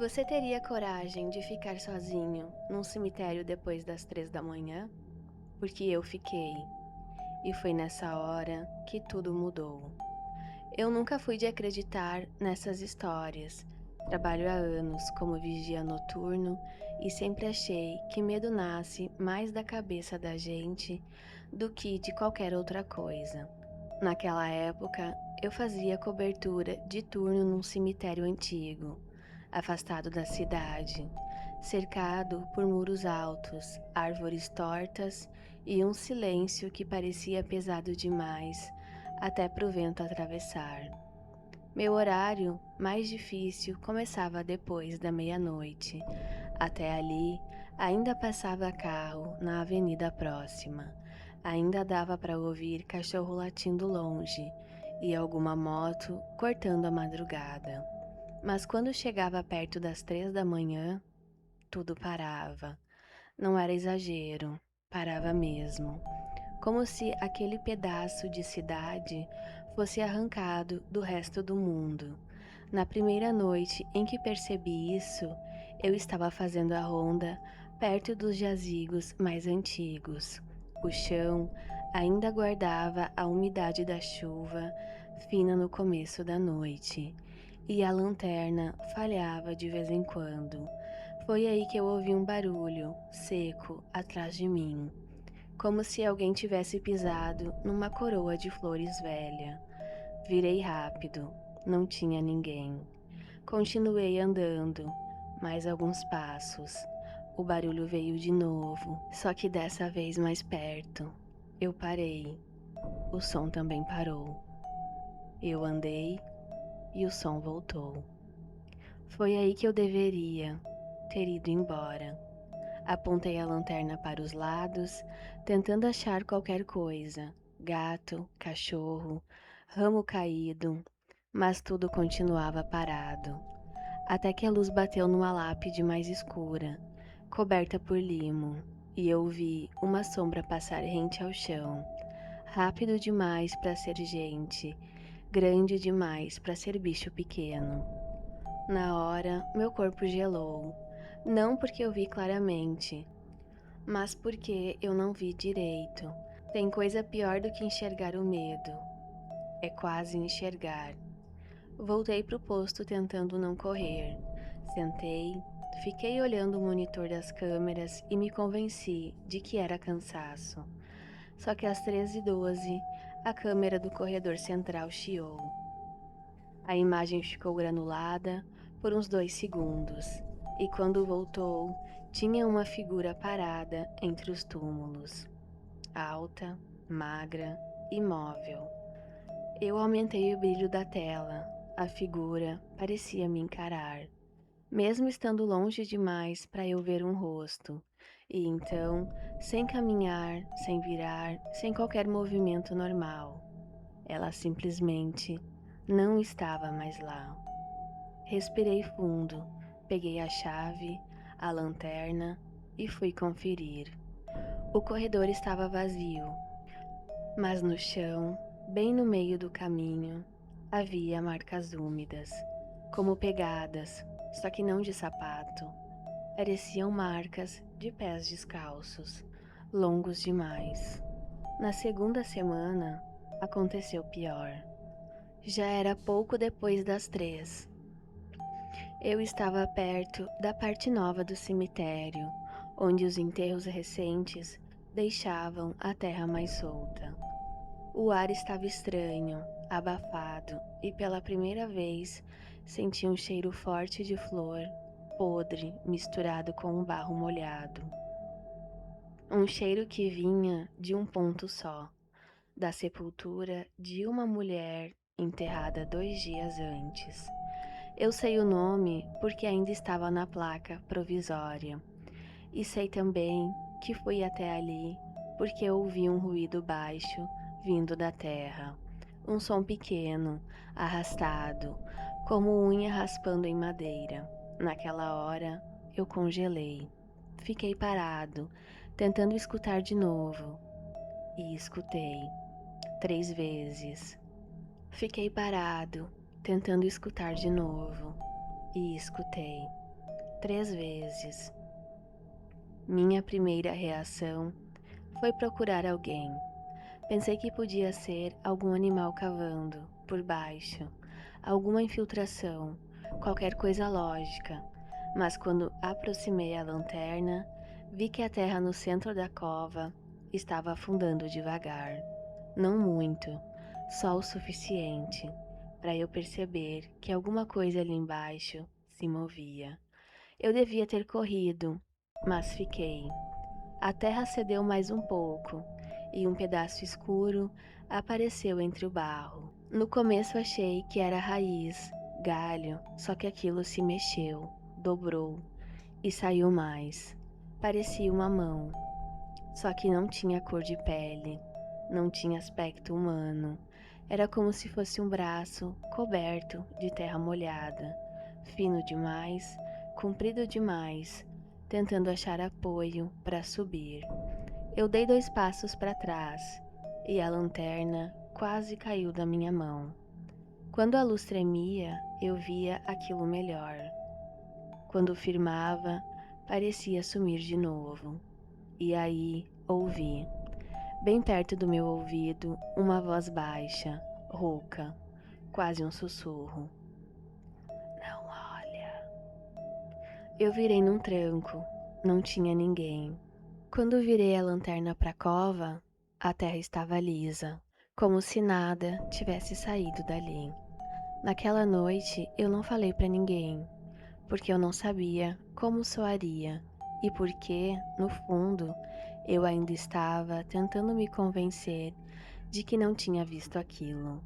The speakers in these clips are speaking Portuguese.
Você teria coragem de ficar sozinho num cemitério depois das 3 da manhã? Porque eu fiquei, e foi nessa hora que tudo mudou. Eu nunca fui de acreditar nessas histórias. Trabalho há anos como vigia noturno e sempre achei que medo nasce mais da cabeça da gente do que de qualquer outra coisa. Naquela época, eu fazia cobertura de turno num cemitério antigo, afastado da cidade, cercado por muros altos, árvores tortas e um silêncio que parecia pesado demais até para o vento atravessar. Meu horário mais difícil começava depois da meia-noite. Até ali, ainda passava carro na avenida próxima. Ainda dava para ouvir cachorro latindo longe e alguma moto cortando a madrugada. Mas quando chegava perto das 3 da manhã, tudo parava. Não era exagero, parava mesmo, como se aquele pedaço de cidade fosse arrancado do resto do mundo. Na primeira noite em que percebi isso, eu estava fazendo a ronda perto dos jazigos mais antigos. O chão ainda guardava a umidade da chuva fina no começo da noite, e a lanterna falhava de vez em quando. Foi aí que eu ouvi um barulho seco atrás de mim, como se alguém tivesse pisado numa coroa de flores velha. Virei rápido, não tinha ninguém. Continuei andando, mais alguns passos. O barulho veio de novo, só que dessa vez mais perto. Eu parei. O som também parou. Eu andei e o som voltou. Foi aí que eu deveria ter ido embora. Apontei a lanterna para os lados, tentando achar qualquer coisa: gato, cachorro, ramo caído, mas tudo continuava parado. Até que a luz bateu numa lápide mais escura, coberta por limo, e eu vi uma sombra passar rente ao chão, rápido demais para ser gente, grande demais para ser bicho pequeno. Na hora, meu corpo gelou, não porque eu vi claramente, mas porque eu não vi direito. Tem coisa pior do que enxergar o medo. É quase enxergar. Voltei pro posto tentando não correr. Sentei, fiquei olhando o monitor das câmeras e me convenci de que era cansaço. Só que às 13h12, a câmera do corredor central chiou. A imagem ficou granulada por uns 2 segundos, e quando voltou, tinha uma figura parada entre os túmulos, alta, magra, imóvel. Eu aumentei o brilho da tela. A figura parecia me encarar, mesmo estando longe demais para eu ver um rosto. E então, sem caminhar, sem virar, sem qualquer movimento normal, ela simplesmente não estava mais lá. Respirei fundo, peguei a chave, a lanterna e fui conferir. O corredor estava vazio, mas no chão, bem no meio do caminho, havia marcas úmidas, como pegadas, só que não de sapato. Pareciam marcas de pés descalços, longos demais. Na segunda semana, aconteceu pior. Já era pouco depois das 3. Eu estava perto da parte nova do cemitério, onde os enterros recentes deixavam a terra mais solta. O ar estava estranho, abafado, e pela primeira vez senti um cheiro forte de flor podre misturado com um barro molhado. Um cheiro que vinha de um ponto só, da sepultura de uma mulher enterrada 2 dias antes. Eu sei o nome porque ainda estava na placa provisória. E sei também que fui até ali porque ouvi um ruído baixo vindo da terra. Um som pequeno, arrastado, como unha raspando em madeira. Naquela hora, eu congelei. Fiquei parado, tentando escutar de novo. E escutei 3 vezes. Fiquei parado, tentando escutar de novo, e escutei 3 vezes. Minha primeira reação foi procurar alguém. Pensei que podia ser algum animal cavando por baixo, alguma infiltração, qualquer coisa lógica, mas quando aproximei a lanterna, vi que a terra no centro da cova estava afundando devagar. Não muito, só o suficiente para eu perceber que alguma coisa ali embaixo se movia. Eu devia ter corrido, mas fiquei. A terra cedeu mais um pouco e um pedaço escuro apareceu entre o barro. No começo achei que era raiz, galho, só que aquilo se mexeu, dobrou e saiu mais. Parecia uma mão, só que não tinha cor de pele, não tinha aspecto humano. Era como se fosse um braço coberto de terra molhada, fino demais, comprido demais, tentando achar apoio para subir. Eu dei 2 passos para trás e a lanterna quase caiu da minha mão. Quando a luz tremia, eu via aquilo melhor. Quando firmava, parecia sumir de novo. E aí ouvi, bem perto do meu ouvido, uma voz baixa, rouca, quase um sussurro. Não olha. Eu virei num tranco, não tinha ninguém. Quando virei a lanterna para a cova, a terra estava lisa, como se nada tivesse saído dali. Naquela noite eu não falei para ninguém, porque eu não sabia como soaria e porque, no fundo, eu ainda estava tentando me convencer de que não tinha visto aquilo.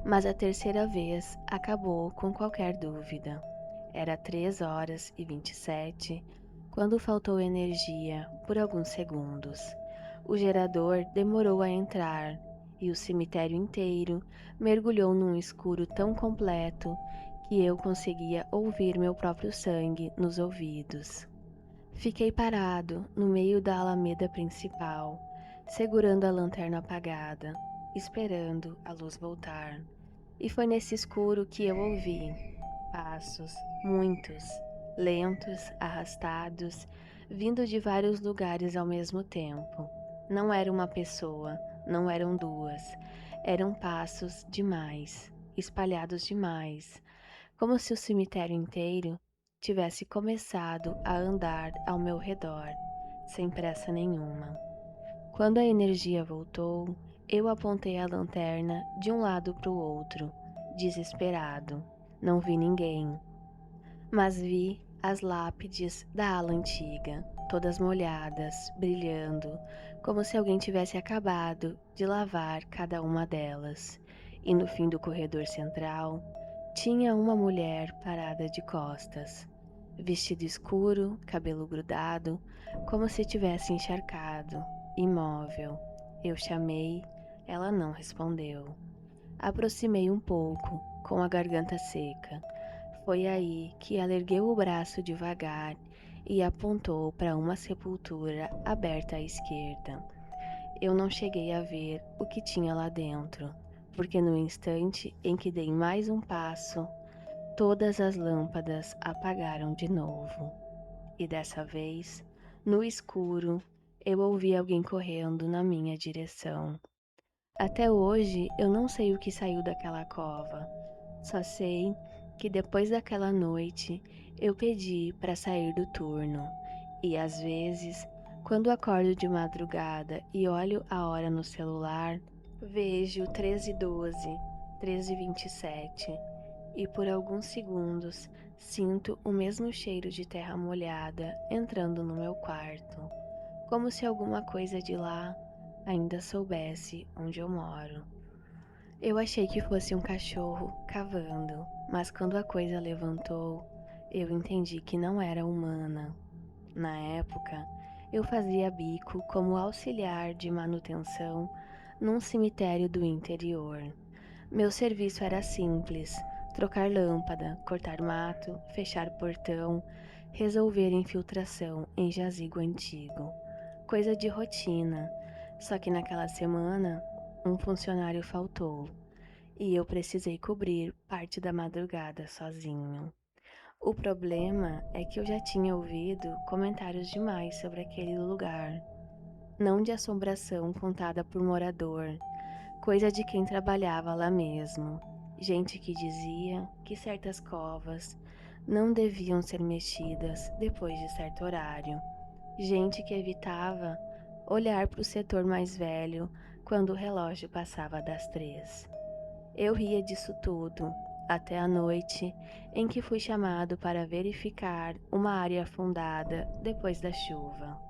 Mas a terceira vez acabou com qualquer dúvida. Era 3h27 quando faltou energia por alguns segundos. O gerador demorou a entrar e o cemitério inteiro mergulhou num escuro tão completo que eu conseguia ouvir meu próprio sangue nos ouvidos. Fiquei parado no meio da alameda principal, segurando a lanterna apagada, esperando a luz voltar. E foi nesse escuro que eu ouvi passos, muitos, lentos, arrastados, vindo de vários lugares ao mesmo tempo. Não era uma pessoa, não eram duas, eram passos demais, espalhados demais, como se o cemitério inteiro tivesse começado a andar ao meu redor, sem pressa nenhuma. Quando a energia voltou, eu apontei a lanterna de um lado para o outro, desesperado. Não vi ninguém, mas vi as lápides da ala antiga, todas molhadas, brilhando, como se alguém tivesse acabado de lavar cada uma delas. E no fim do corredor central, tinha uma mulher parada de costas, vestido escuro, cabelo grudado, como se tivesse encharcado, imóvel. Eu chamei, ela não respondeu. Aproximei um pouco, com a garganta seca. Foi aí que ela ergueu o braço devagar e apontou para uma sepultura aberta à esquerda. Eu não cheguei a ver o que tinha lá dentro, porque no instante em que dei mais um passo, todas as lâmpadas apagaram de novo. E dessa vez, no escuro, eu ouvi alguém correndo na minha direção. Até hoje eu não sei o que saiu daquela cova. Só sei que depois daquela noite eu pedi para sair do turno. E às vezes, quando acordo de madrugada e olho a hora no celular, vejo 13h12, 13h27 e por alguns segundos sinto o mesmo cheiro de terra molhada entrando no meu quarto, como se alguma coisa de lá ainda soubesse onde eu moro. Eu achei que fosse um cachorro cavando, mas quando a coisa levantou, eu entendi que não era humana. Na época, eu fazia bico como auxiliar de manutenção num cemitério do interior. Meu serviço era simples: trocar lâmpada, cortar mato, fechar portão, resolver infiltração em jazigo antigo. Coisa de rotina, só que naquela semana um funcionário faltou e eu precisei cobrir parte da madrugada sozinho. O problema é que eu já tinha ouvido comentários demais sobre aquele lugar, não de assombração contada por morador, coisa de quem trabalhava lá mesmo. Gente que dizia que certas covas não deviam ser mexidas depois de certo horário. Gente que evitava olhar para o setor mais velho quando o relógio passava das 3. Eu ria disso tudo, até a noite em que fui chamado para verificar uma área afundada depois da chuva.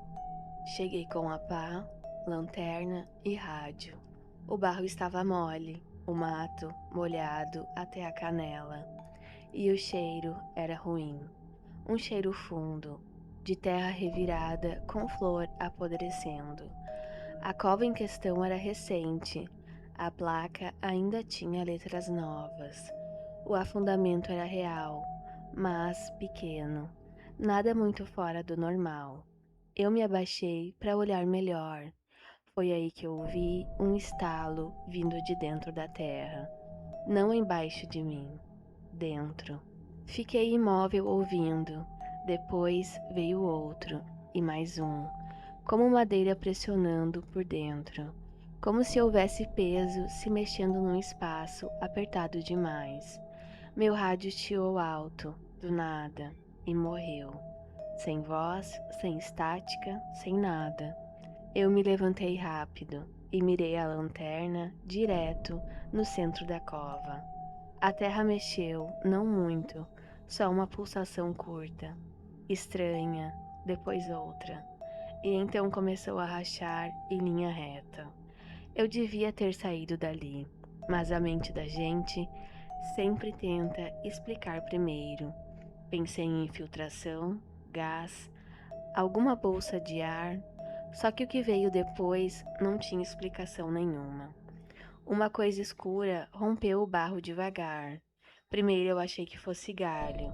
Cheguei com a pá, lanterna e rádio. O barro estava mole, o mato molhado até a canela, e o cheiro era ruim. Um cheiro fundo, de terra revirada com flor apodrecendo. A cova em questão era recente, a placa ainda tinha letras novas. O afundamento era real, mas pequeno, nada muito fora do normal. Eu me abaixei para olhar melhor. Foi aí que eu ouvi um estalo vindo de dentro da terra, não embaixo de mim, dentro. Fiquei imóvel ouvindo. Depois veio outro, e mais um, como madeira pressionando por dentro, como se houvesse peso se mexendo num espaço apertado demais. Meu rádio chiou alto, do nada, e morreu. Sem voz, sem estática, sem nada. Eu me levantei rápido e mirei a lanterna direto no centro da cova. A terra mexeu, não muito, só uma pulsação curta, estranha, depois outra, e então começou a rachar em linha reta. Eu devia ter saído dali, mas a mente da gente sempre tenta explicar primeiro. Pensei em infiltração, gás, alguma bolsa de ar, só que o que veio depois não tinha explicação nenhuma. Uma coisa escura rompeu o barro devagar. Primeiro eu achei que fosse galho,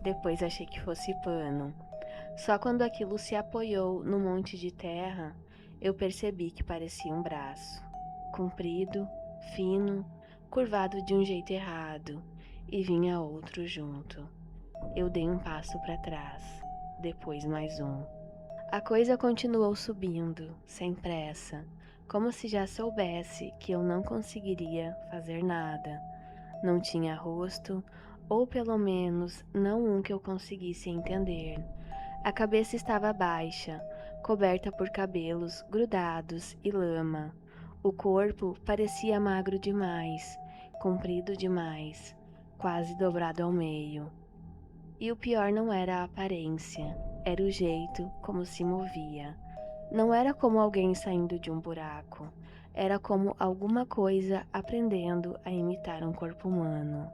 depois achei que fosse pano. Só quando aquilo se apoiou no monte de terra, eu percebi que parecia um braço. Comprido, fino, curvado de um jeito errado, e vinha outro junto. Eu dei um passo para trás, depois mais um. A coisa continuou subindo, sem pressa, como se já soubesse que eu não conseguiria fazer nada. Não tinha rosto, ou pelo menos não um que eu conseguisse entender. A cabeça estava baixa, coberta por cabelos grudados e lama. O corpo parecia magro demais, comprido demais, quase dobrado ao meio. E o pior não era a aparência, era o jeito como se movia. Não era como alguém saindo de um buraco, era como alguma coisa aprendendo a imitar um corpo humano.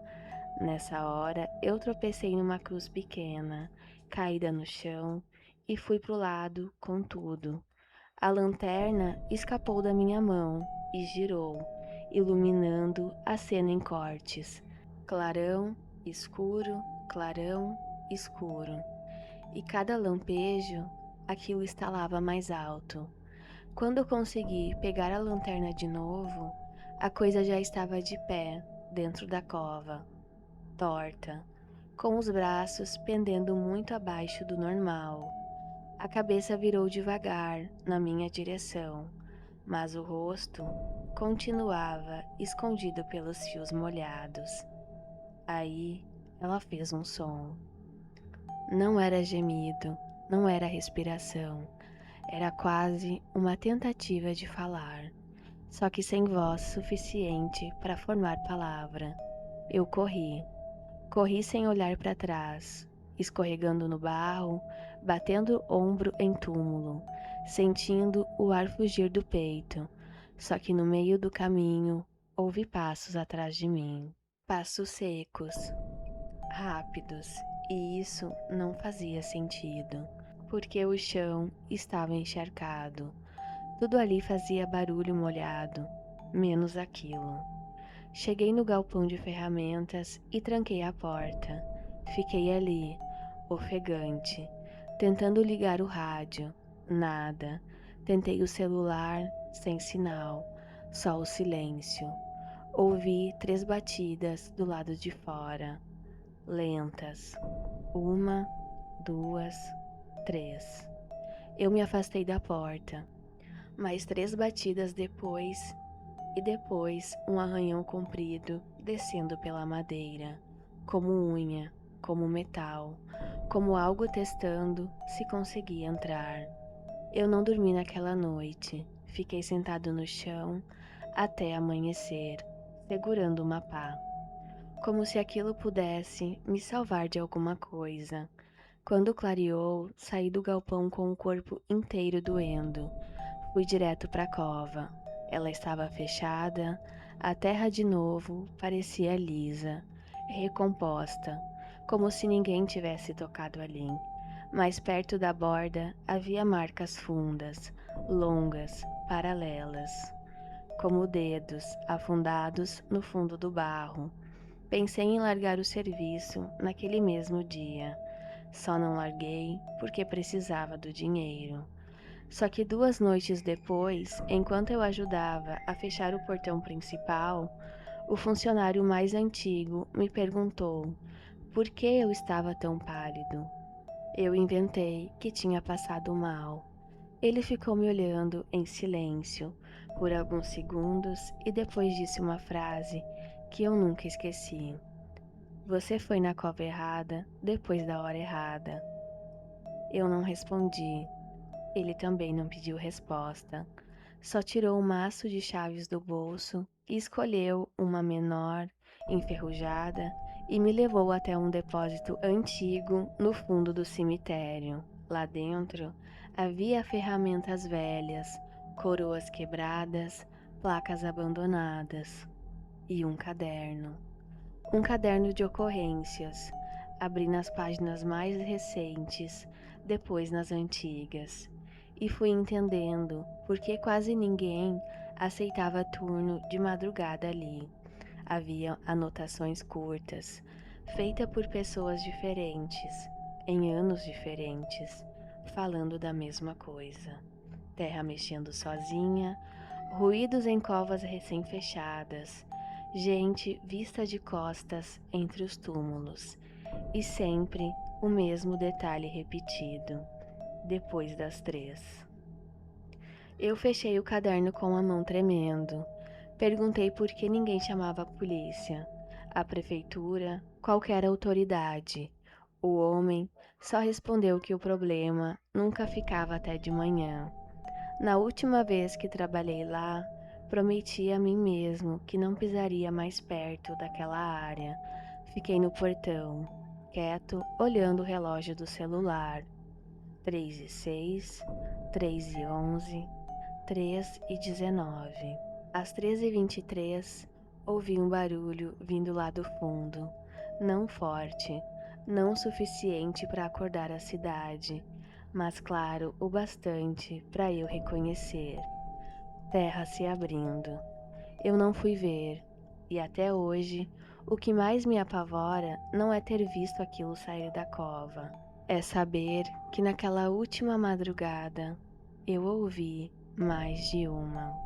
Nessa hora, eu tropecei numa cruz pequena, caída no chão, e fui pro lado com tudo. A lanterna escapou da minha mão e girou, iluminando a cena em cortes. Clarão, escuro, clarão, escuro. E cada lampejo, aquilo estalava mais alto. Quando eu consegui pegar a lanterna de novo, a coisa já estava de pé, dentro da cova, torta, com os braços pendendo muito abaixo do normal. A cabeça virou devagar na minha direção, mas o rosto continuava escondido pelos fios molhados. Aí ela fez um som. Não era gemido, não era respiração, era quase uma tentativa de falar, só que sem voz suficiente para formar palavra. Eu corri. Corri sem olhar para trás, escorregando no barro, batendo ombro em túmulo, sentindo o ar fugir do peito. Só que no meio do caminho ouvi passos atrás de mim. Passos secos, rápidos, e isso não fazia sentido, porque o chão estava encharcado. Tudo ali fazia barulho molhado, menos aquilo. Cheguei no galpão de ferramentas e tranquei a porta. Fiquei ali, ofegante, tentando ligar o rádio. Nada. Tentei o celular, sem sinal, só o silêncio. Ouvi 3 batidas do lado de fora, lentas. 1, 2, 3. Eu me afastei da porta. Mais 3 batidas depois, e depois um arranhão comprido descendo pela madeira, como unha, como metal, como algo testando se conseguia entrar. Eu não dormi naquela noite. Fiquei sentado no chão até amanhecer, segurando uma pá, como se aquilo pudesse me salvar de alguma coisa. Quando clareou, saí do galpão com o corpo inteiro doendo. Fui direto para a cova. Ela estava fechada, a terra de novo parecia lisa, recomposta, como se ninguém tivesse tocado ali. Mais perto da borda havia marcas fundas, longas, paralelas, como dedos afundados no fundo do barro. Pensei em largar o serviço naquele mesmo dia. Só não larguei porque precisava do dinheiro. Só que 2 noites depois, enquanto eu ajudava a fechar o portão principal, o funcionário mais antigo me perguntou por que eu estava tão pálido. Eu inventei que tinha passado mal. Ele ficou me olhando em silêncio por alguns segundos e depois disse uma frase que eu nunca esqueci. Você foi na cova errada depois da hora errada. Eu não respondi. Ele também não pediu resposta. Só tirou um maço de chaves do bolso e escolheu uma menor, enferrujada, e me levou até um depósito antigo no fundo do cemitério. Lá dentro havia ferramentas velhas, coroas quebradas, placas abandonadas e um caderno. Um caderno de ocorrências. Abri nas páginas mais recentes, depois nas antigas, e fui entendendo por que quase ninguém aceitava turno de madrugada ali. Havia anotações curtas, feitas por pessoas diferentes, em anos diferentes, falando da mesma coisa. Terra mexendo sozinha, ruídos em covas recém-fechadas, gente vista de costas entre os túmulos, e sempre o mesmo detalhe repetido, depois das 3. Eu fechei o caderno com a mão tremendo. Perguntei por que ninguém chamava a polícia, a prefeitura, qualquer autoridade. O homem só respondeu que o problema nunca ficava até de manhã. Na última vez que trabalhei lá, prometi a mim mesmo que não pisaria mais perto daquela área. Fiquei no portão, quieto, olhando o relógio do celular. 3:06, 3:11, 3:19. Às 13:23, ouvi um barulho vindo lá do fundo. Não forte, não suficiente para acordar a cidade, mas claro o bastante para eu reconhecer. Terra se abrindo. Eu não fui ver, e até hoje, o que mais me apavora não é ter visto aquilo sair da cova, é saber que naquela última madrugada eu ouvi mais de uma.